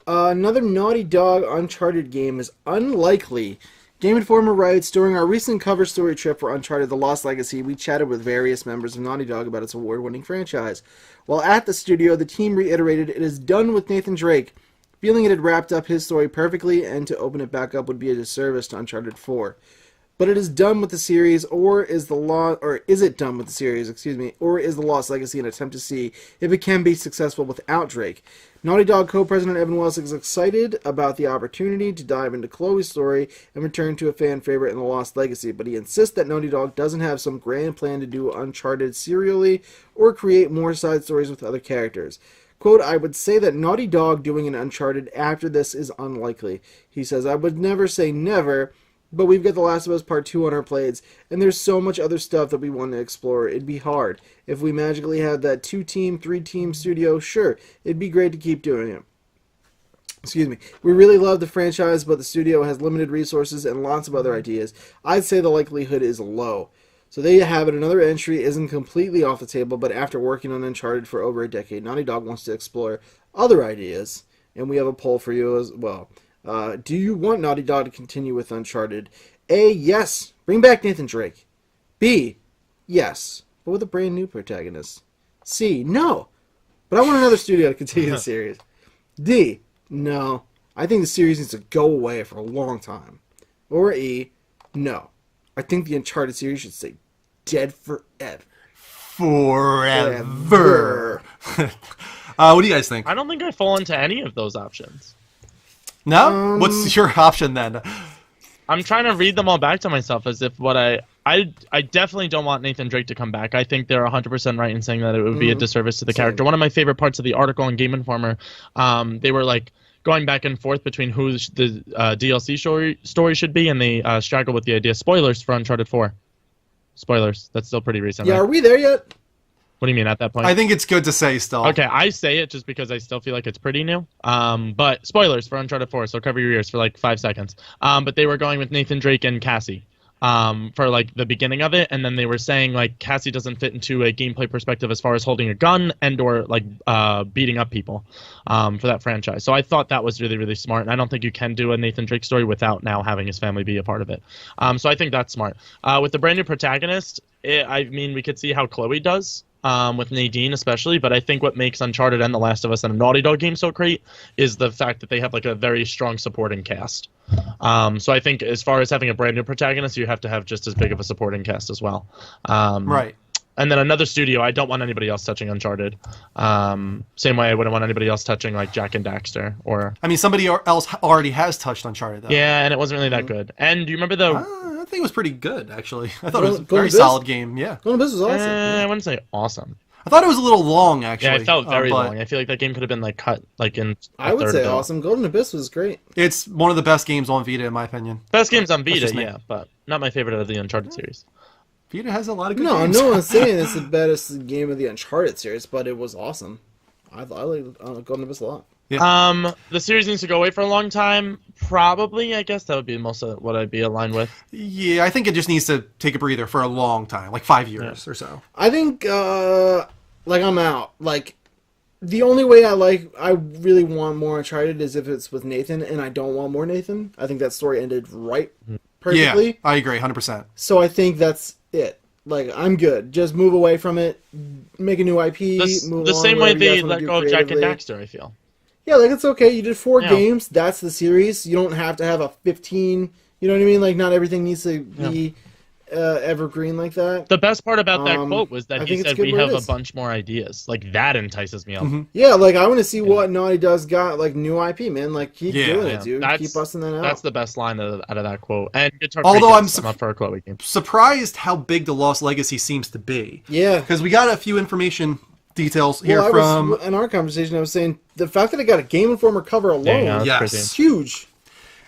Another Naughty Dog Uncharted game is unlikely. Game Informer writes, during our recent cover story trip for Uncharted The Lost Legacy, we chatted with various members of Naughty Dog about its award-winning franchise. While at the studio, the team reiterated it is done with Nathan Drake, feeling it had wrapped up his story perfectly, and to open it back up would be a disservice to Uncharted 4. But it is done with the series, or is it done with the series, or is The Lost Legacy an attempt to see if it can be successful without Drake? Naughty Dog co-president Evan Wells is excited about the opportunity to dive into Chloe's story and return to a fan favorite in The Lost Legacy, but he insists that Naughty Dog doesn't have some grand plan to do Uncharted serially or create more side stories with other characters. Quote, I would say that Naughty Dog doing an Uncharted after this is unlikely. He says, I would never say never, but we've got The Last of Us Part 2 on our plates, and there's so much other stuff that we want to explore. It'd be hard. If we magically had that 2-team, 3-team studio, sure, it'd be great to keep doing it. Excuse me. We really love the franchise, but the studio has limited resources and lots of other ideas. I'd say the likelihood is low. So there you have it. Another entry isn't completely off the table, but after working on Uncharted for over a decade, Naughty Dog wants to explore other ideas, and we have a poll for you as well. Do you want Naughty Dog to continue with Uncharted? A, yes. Bring back Nathan Drake. B, yes. But with a brand new protagonist. C, no. But I want another studio to continue the series. D, no. I think the series needs to go away for a long time. Or E, no. I think the Uncharted series should stay dead forever. Forever. What do you guys think? I don't think I fall into any of those options. No? What's your option then? I'm trying to read them all back to myself as if I definitely don't want Nathan Drake to come back. I think they're 100% right in saying that it would be a disservice to the character. One of my favorite parts of the article on Game Informer, they were like going back and forth between who the DLC story should be, and they struggle with the idea. Spoilers for Uncharted 4. Spoilers. That's still pretty recent. Yeah, right? Are we there yet? What do you mean at that point? I think it's good to say still. Okay, I say it just because I still feel like it's pretty new. But spoilers for Uncharted 4, so cover your ears for like 5 seconds. But they were going with Nathan Drake and Cassie for like the beginning of it, and then they were saying like Cassie doesn't fit into a gameplay perspective as far as holding a gun and or like beating up people for that franchise. So I thought that was really, really smart, and I don't think you can do a Nathan Drake story without now having his family be a part of it. So I think that's smart. With the brand new protagonist, I mean, we could see how Chloe does. With Nadine especially, but I think what makes Uncharted and The Last of Us and a Naughty Dog game so great is the fact that they have like a very strong supporting cast. So I think as far as having a brand new protagonist, you have to have just as big of a supporting cast as well. Right. And then another studio, I don't want anybody else touching Uncharted. Same way I wouldn't want anybody else touching like Jack and Daxter or... I mean, somebody else already has touched Uncharted, though. Yeah, and it wasn't really that good. And do you remember the... I think it was pretty good, actually. I thought it was a Golden very Abyss? solid game, yeah. Golden Abyss was awesome. I wouldn't say awesome. I thought it was a little long, actually. Yeah, it felt very but long. I feel like that game could have been like cut like in I would say awesome. Golden Abyss was great. It's one of the best games on Vita, in my opinion. Best games on Vita, just me. yeah, but not my favorite out of the Uncharted series. Vita has a lot of good No, games. no one's saying it's the best game of the Uncharted series, but it was awesome. I like Golden Abyss a lot. Yeah. The series needs to go away for a long time. Probably, I guess that would be most of what I'd be aligned with. Yeah, I think it just needs to take a breather for a long time, like 5 years or so. I think, like, I'm out. Like, the only way I really want more Uncharted is if it's with Nathan, and I don't want more Nathan. I think that story ended perfectly. Yeah, I agree, 100%. So I think that's it. Like, I'm good. Just move away from it, make a new IP, move The on, same way whatever you they guys wanna let do go of Jack and creatively. Daxter, I feel. Yeah, like, it's okay. You did 4 Yeah. games. That's the series. You don't have to have a 15... You know what I mean? Like, not everything needs to be evergreen like that. The best part about that quote was I that he think it's said good we where have it a is. bunch more ideas. Like, that entices me up. Yeah, like, I want to see what Naughty Dog's got, like, new IP, man. Like, keep doing it, dude. That's- Keep busting that out. That's the best line out of that quote. And Guitar Although Freak I'm is up for a Chloe game. Surprised how big the Lost Legacy seems to be. Yeah. Because we got a few information details here from... in our conversation, I was saying, the fact that I got a Game Informer cover alone Yeah, that's Yes. crazy. is huge.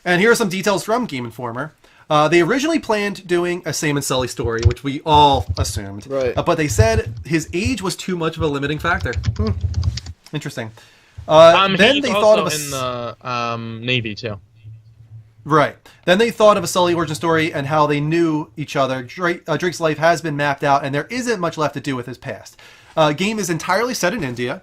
And here are some details from Game Informer. They originally planned doing a Sam and Sully story, which we all assumed. Right. But they said his age was too much of a limiting factor. Interesting. Then He's they also thought of in the Navy, too. Right. Then they thought of a Sully origin story and how they knew each other. Drake's life has been mapped out, and there isn't much left to do with his past. Game is entirely set in India.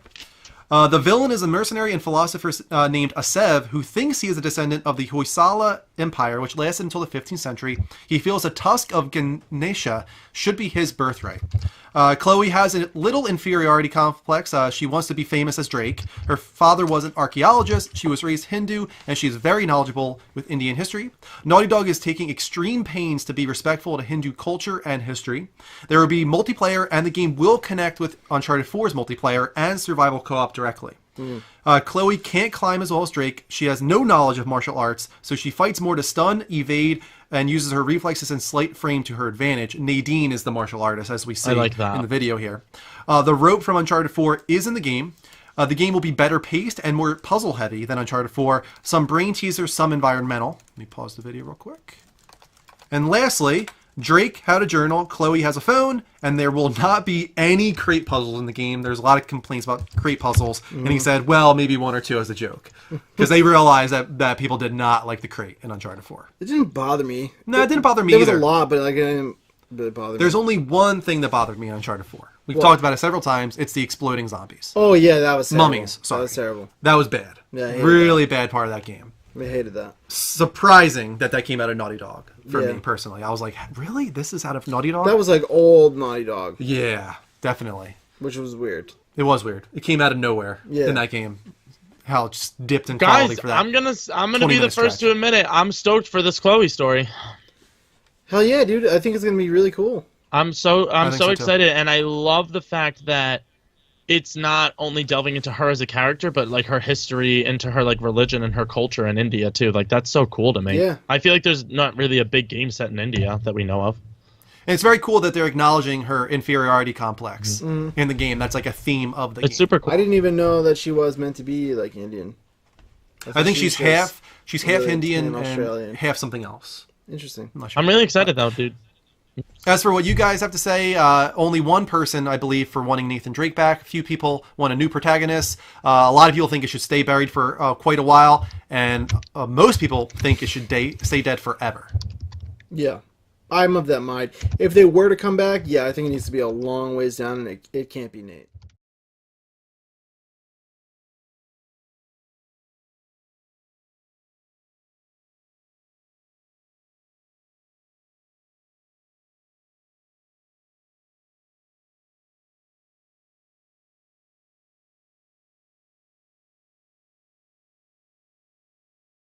The villain is a mercenary and philosopher named Asev, who thinks he is a descendant of the Hoysala Empire, which lasted until the 15th century. He feels a tusk of Ganesha should be his birthright. Chloe has a little inferiority complex. She wants to be famous as Drake. Her father was an archaeologist. She was raised Hindu, and she is very knowledgeable with Indian history. Naughty Dog is taking extreme pains to be respectful to Hindu culture and history. There will be multiplayer, and the game will connect with Uncharted 4's multiplayer and survival co-op directly. Chloe can't climb as well as Drake. She has no knowledge of martial arts, so she fights more to stun, evade, and uses her reflexes and sleight frame to her advantage. Nadine is the martial artist, as we see in the video here. The rope from Uncharted 4 is in the game. The game will be better paced and more puzzle heavy than Uncharted 4. Some brain teasers, some environmental. Let me pause the video real quick. And lastly, Drake had a journal, Chloe has a phone, and there will not be any crate puzzles in the game. There's a lot of complaints about crate puzzles, and he said, well, maybe one or two as a joke. Because they realized that people did not like the crate in Uncharted 4. It didn't bother me. No, it didn't bother me either. There was a lot, but like, it didn't really bother me. There's only one thing that bothered me in Uncharted 4. We've talked about it several times. It's the exploding zombies. Oh, yeah, that was terrible. Mummies, sorry. That was terrible. That was bad. Yeah, I hated really bad part of that game. I hated that. Surprising that came out of Naughty Dog for me personally. I was like, really? This is out of Naughty Dog? That was like old Naughty Dog. Yeah, definitely. Which was weird. It was weird. It came out of nowhere in that game. How it just dipped in quality for that. I'm gonna be the first to admit it. I'm stoked for this Chloe story. Hell yeah, dude! I think it's gonna be really cool. I'm so excited, and I love the fact that it's not only delving into her as a character, but like her history, into her like religion and her culture in India too. Like that's so cool to me. Yeah. I feel like there's not really a big game set in India that we know of. And it's very cool that they're acknowledging her inferiority complex in the game. That's like a theme of the game. It's super cool. I didn't even know that she was meant to be like Indian. I think she's half really Indian and Australian. half something else. Interesting. I'm really excited though, dude. As for what you guys have to say, only one person, I believe, for wanting Nathan Drake back. A few people want a new protagonist. A lot of people think it should stay buried for quite a while. And most people think it should stay dead forever. Yeah. I'm of that mind. If they were to come back, yeah, I think it needs to be a long ways down, and it can't be Nate.